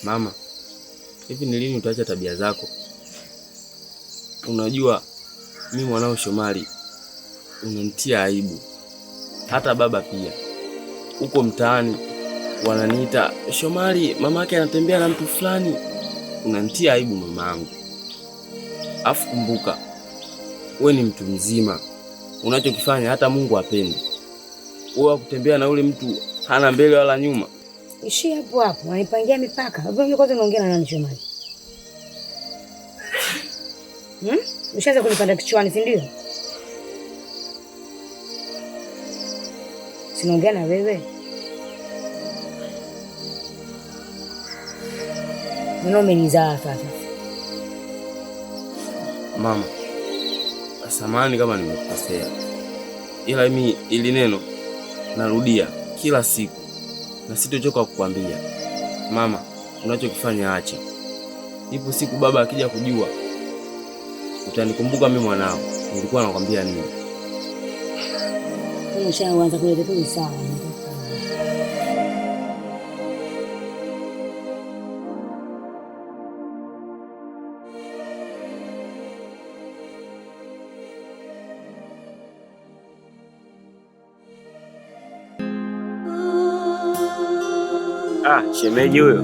Mama, hivi ni lini utaacha tabia zako? Unajua mimi mwanao Shomari unanitia aibu. Hata baba pia. Huko mtaani wananiita Shomari, mamake anatembea na mtu fulani. Unanitia aibu mamangu. Afu kumbuka, wewe ni mtu mzima. Unachokifanya hata Mungu apende. Wewe kutembea na ule mtu hana mbele wala nyuma. Ishi hapo hapo, unanipangia mipaka. Wewe kwanza unaongea na nani Shomari? Ushaanza kunipanda kichwani, si ndio? Sinaongea na wewe. Mbona umenizaa sasa? Mama, samahani kama nimekosea. Ila mimi ili neno narudia kila siku na sitochoka kukwambia. Mama, unachokifanya acha. Ipo siku baba akija kujua utanikumbuka mimi mwanao. Nilikuwa nakwambia nini? Ushaanza kuleta tu sawa. Shemeji huyo.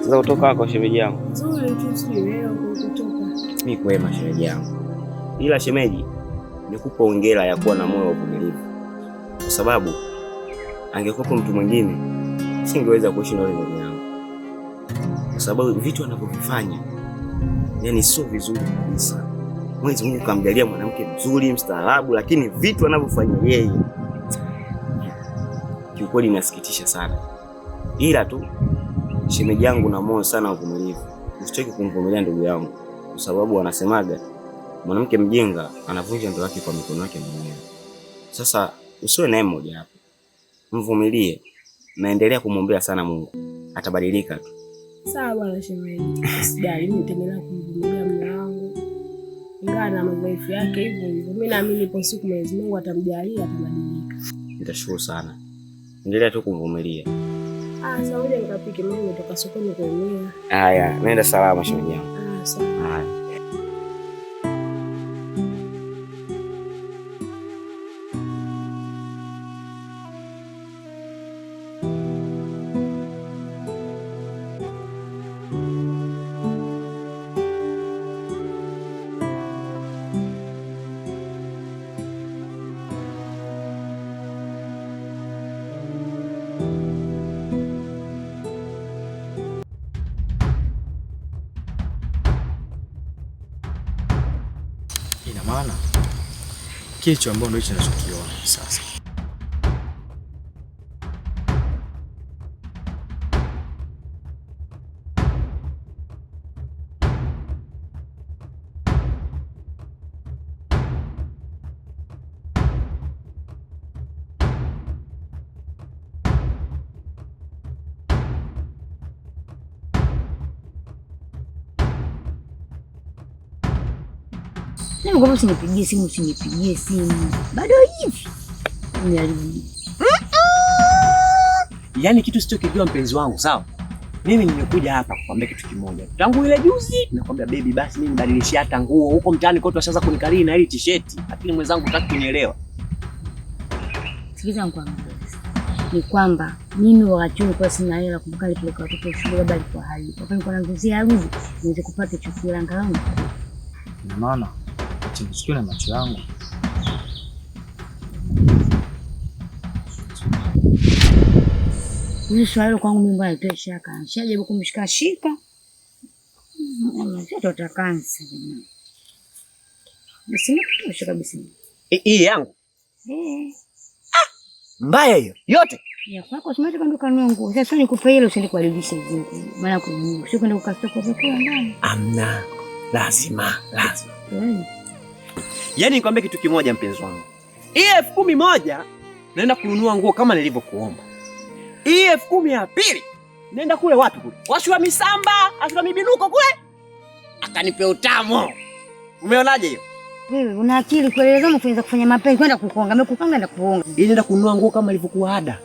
Sasa kutoka wako shemeji yangu. Nzuri tu, sio leo kutoka. Mimi kwema shemeji yangu. Ila shemeji, nikupa hongera ya kuwa na moyo wa uvumilivu. Kwa sababu angekuwa mtu mwingine singeweza kuishi na yule ndugu yangu. Kwa sababu vitu anavyofanya yani sio vizuri kabisa. Mwenyezi Mungu kamjalia mwanamke mzuri, mstaarabu, lakini vitu anavyofanya yeye kiukweli inasikitisha sana. Ila tu shemeji yangu na moyo sana uvumilivu. Usichoke kumvumilia ndugu yangu, kwa sababu wanasemaga mwanamke mjinga anavunja ndoa yake kwa mikono yake mwenyewe. Sasa usiwe naye mmoja hapo. Mvumilie. Naendelea kumwombea sana Mungu. Atabadilika tu. Sawa bwana shemeji. Sijali, mimi nitaendelea kumvumilia mume wangu. Ingawa na madhaifu yake hivyo hivyo. Mimi naamini ipo siku Mwenyezi Mungu atamjalia atabadilika. Nitashukuru sana. Endelea tu kumvumilia. Sawa, nikapike mimi kutoka sokoni kuumia. Haya, nenda salama shemeji yangu. Sawa. Haya. Ina maana kicho ambacho ndio tunachokiona sasa. Kama usinipigie simu. Bado hivi. Niarudi. Yaani kitu sichokijua mpenzi wangu, sawa? Mimi nimekuja hapa kukwambia kitu kimoja. Tangu ile juzi nakwambia baby, basi mimi nibadilishe hata nguo. Huko mtaani kote washaanza kunikalii na ile t-shirt. Lakini mwenzangu hutaki kunielewa. Sikiza ngwangu. Ni kwamba mimi wakati huo kwa sina hela kumbuka nilipeleka watoto shule baba alikuwa hali. Kwa nini kuna nguzia haruzi niweze kupata chakula angalau. Ina maana nisikie na macho yangu. Ni swali kwangu mimi mbaya tu shaka. Shajaribu kumshika. Sio tutakansa. Basi kabisa. Hii yangu. Mbaya hiyo. Yote. Ya kwako simati kwenda kanunua nguo. Sasa nikupe hilo usende kuharibisha hizo. Maana sio kwenda ukastoko kwa ndani. Amna. Lazima. Yaani nikwambie kitu kimoja mpenzi wangu. Hii 10,000 naenda kununua nguo kama nilivyokuomba. Hii 10,000 ya pili naenda kule wapi kule? Washua misamba, ashua mibinuko kule. Akanipe utamu. Umeonaje hiyo? Wewe una akili kweli, lazima kuanza kufanya mapenzi kwenda kukonga. Nimekupanga na kuonga. Hii naenda kununua nguo kama ilivyokuwa ada.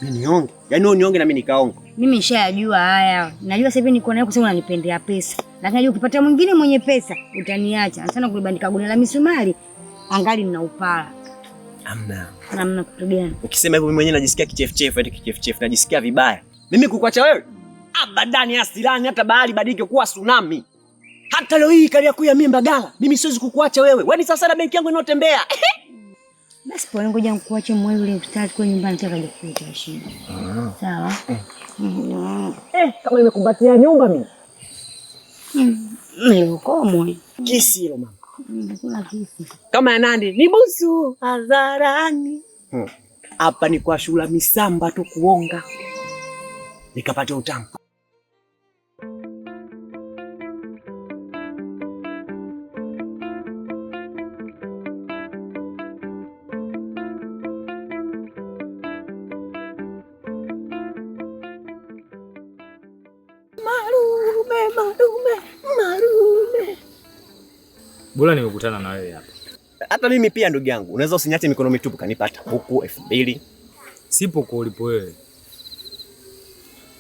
Mimi nionge. Yaani wewe nionge na mimi nikaonge. Mimi nishayajua haya. Najua sasa hivi niko naye kwa sababu unanipendea pesa. Lakini najua ukipata mwingine mwenye pesa utaniacha. Sana kulibandika gunia la misumari angali nina upala. Namna kitu gani? Ukisema hivyo mimi mwenyewe najisikia kichefuchefu, eti kichefuchefu, najisikia vibaya. Mimi kukuacha wewe? Abadani asilani hata bahari badike kuwa tsunami. Hata leo hii Kariakoo ya mimba gala. Mimi siwezi kukuacha wewe. Wewe ni sasa na benki yangu inayotembea. Basi pole, ngoja nikuache mwe yule mstari kwa nyumbani nataka nikuita shida. Sawa? Kama nimekumbatia nyumba mimi. Nilikuwa moyo. Kisi hilo mama. Kuna kisi. Kama ya nani? Ni busu hadharani. Hapa ni kwa Shula Misamba tu kuonga. Nikapata utamu. Marume. Bora nimekutana na wewe hapa. Hata mimi pia ndugu yangu, unaweza usiniache mikono mitupu kanipata huku 2000. Sipo kwa ulipo wewe.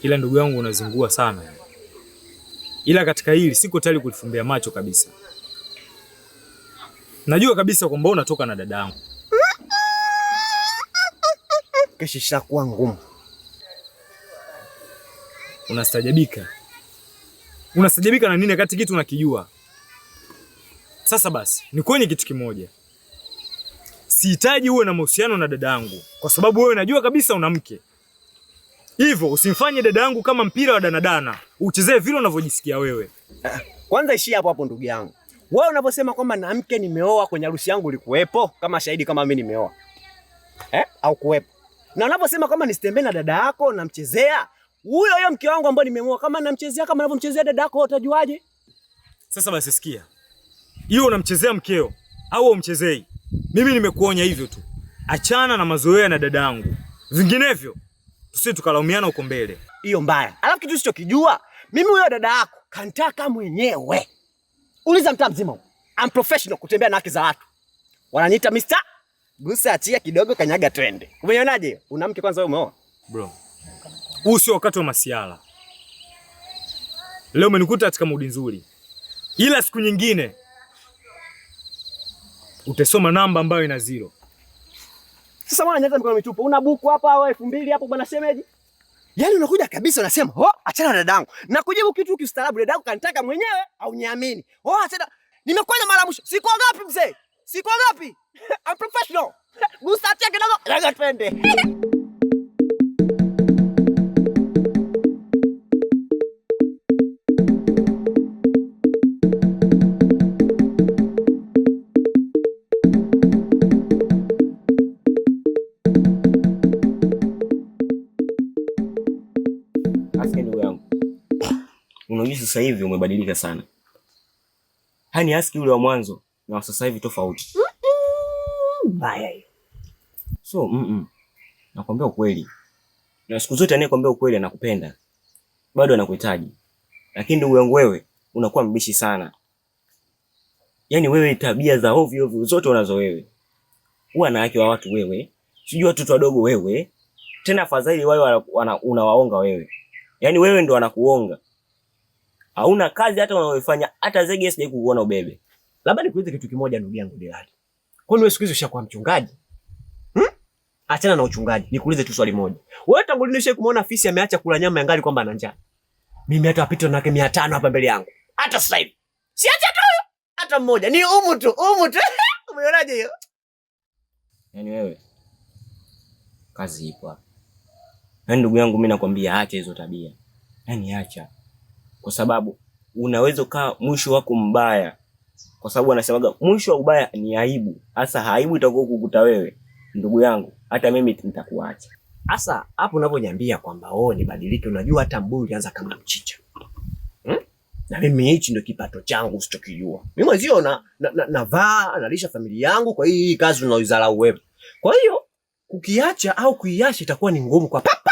Ila ndugu yangu unazingua sana. Ila katika hili siko tayari kulifumbia macho kabisa. Najua kabisa kwamba unatoka na dada yangu. Kesho ishakuwa ngumu. Unastajabika. Unastajabika na nini kati kitu unakijua? Sasa basi, ni kwenye kitu kimoja. Sihitaji uwe na mahusiano na dada yangu kwa sababu wewe najua kabisa una mke. Hivyo usimfanye dada yangu kama mpira wa danadana. Uchezee vile unavyojisikia wewe. Kwanza ishia hapo ndugu yangu. Wewe unaposema kwamba na mke nimeoa kwenye harusi yangu ulikuwepo kama shahidi kama mimi nimeoa? Au kuwepo? Na unaposema kama nisitembee na dada yako namchezea, huyo mke wangu ambaye nimeoa kama namchezea kama anavyomchezea dada yako utajuaje? Sasa basi sikia. Hiyo unamchezea mkeo au umchezei? Mimi nimekuonya hivyo tu. Achana na mazoea na dada yangu. Vinginevyo tusije tukalaumiana huko mbele. Hiyo mbaya. Alafu kitu usichokijua, mimi huyo dada yako kantaka mwenyewe. Uliza mtaa mzima. I'm professional kutembea na haki za watu. Wananiita Mr. Gusa achia kidogo kanyaga twende. Umeonaje? Una mke kwanza wewe umeoa? Bro. Huu sio wakati wa masiala. Leo umenikuta katika mudi nzuri. Ila siku nyingine utasoma namba ambayo ina 0. Sasa mbona nyata mikono mitupu? Una buku hapa au 2000 hapo bwana shemeji? Yaani unakuja kabisa unasema, achana na dadangu." Na kujibu kitu kiustaarabu, dadangu kanitaka mwenyewe au niamini. Achana. Nimekwenda mara mwisho. Siku ngapi mzee? Siku ngapi? I'm professional. Gusa atia kidogo. Raga twende. Unajua sasa hivi umebadilika sana. Hani Aski ule wa mwanzo na sasa hivi tofauti. Mbaya hiyo. So, nakwambia ukweli. Na siku zote anayekwambia ukweli anakupenda. Bado anakuhitaji. Lakini ndugu yangu wewe unakuwa mbishi sana. Yaani wewe tabia za ovyo ovyo zote unazo wewe. Huwa na haki wa watu wewe. Sijui watoto wadogo wewe. Tena afadhali wao unawaonga wewe. Yaani wewe ndo anakuonga. Hauna kazi hata unaoifanya, hata zege sije kuona ubebe. Labda nikuulize kitu kimoja ndugu yangu Dilali. Kwani wewe siku hizo ushakuwa mchungaji? Achana na uchungaji. Nikuulize tu swali moja. Wewe tangu lini ushawahi kumuona fisi ameacha kula nyama ya ngali kwamba ana njaa? Mimi hata wapita na 500 hapa mbele yangu. Hata sasa hivi. Si acha tu. Hata mmoja. Ni umu tu. Umeonaje hiyo? Yaani wewe kazi ipo hapa. Yaani ndugu yangu mimi nakwambia acha hizo tabia. Yaani acha. Kwa sababu unaweza kaa mwisho wako mbaya. Kwa sababu anasemaga mwisho wa ubaya ni aibu. Hasa aibu itakuwa kukuta wewe. Ndugu yangu, hata mimi nitakuacha. Sasa hapo unaponiambia kwamba nibadilike, unajua hata mbuyu ulianza kama mchicha. Na mimi hichi ndio kipato changu usichokijua. Mimi mwenzio navaa, nalisha familia yangu kwa hii kazi unaoizarau wewe. Kwa hiyo kukiacha au kuiacha itakuwa ni ngumu kwa papa.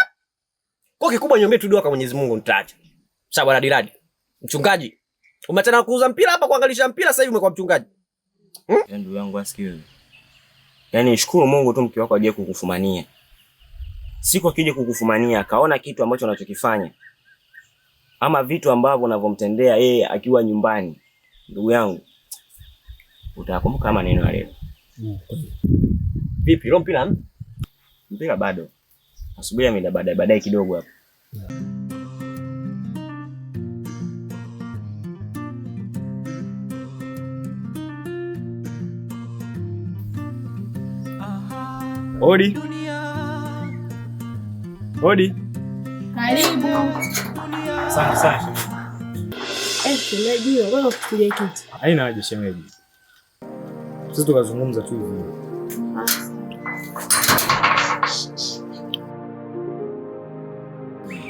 Kwa kikubwa niombe tu dua kwa Mwenyezi Mungu nitaacha. Sawa bwana Dilali. Mchungaji. Umeachana kuuza mpira hapa kuangalisha mpira sasa hivi umekuwa mchungaji. Ndugu yangu asikie. Yaani shukuru Mungu tu mke wako aje kukufumania. siku akija kukufumania akaona kitu ambacho unachokifanya ama vitu ambavyo unavyomtendea yeye akiwa nyumbani, ndugu yangu, utakumbuka maneno ya leo. Vipi leo mpira? Mpira bado. Asubuhi mida baadaye kidogo hapo. Odi. Odi. Karibu. Asante sana. Shemeji, wewe unafikiria kiti? Haina haja shemeji. Sisi tukazungumza tu hivi.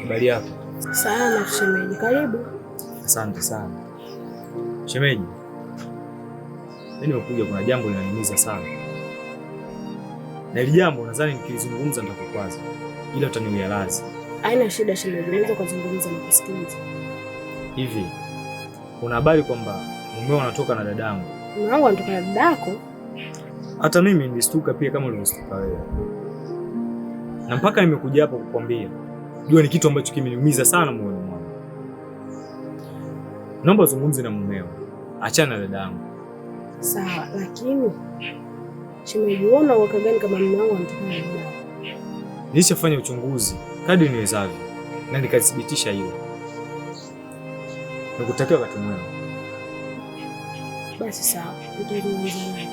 Habari yako? Sana shemeji, karibu. Asante sana. Shemeji, mimi nimekuja, kuna jambo linanimiza sana. Na hili jambo nadhani nikilizungumza nitakukwaza, ila utaniwia radhi. Haina shida shemeji, unaweza kuzungumza na kusikiliza. Hivi, kuna habari kwamba mumeo anatoka na dadangu? Mume wangu anatoka na dadako? Hata mimi nilistuka pia kama ulivyostuka wewe. Na mpaka nimekuja hapa kukwambia, jua ni kitu ambacho kimeniumiza sana moyoni mwangu. Naomba uzungumze na mumeo, achana na dadangu. Sawa, lakini shemeji, unaona waka gani kama mume wangu anatoka na dadako? Nilishafanya uchunguzi kadri niwezavyo na nikathibitisha hilo. Nikutakia wakati mwema. Basi sawa, nitazungumza naye.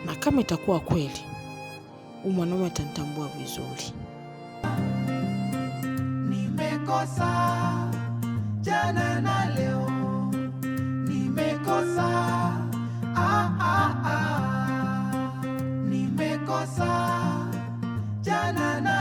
Na kama itakuwa kweli, mwanaume atanitambua vizuri. Nimekosa jana na leo, nimekosa nimekosa jana na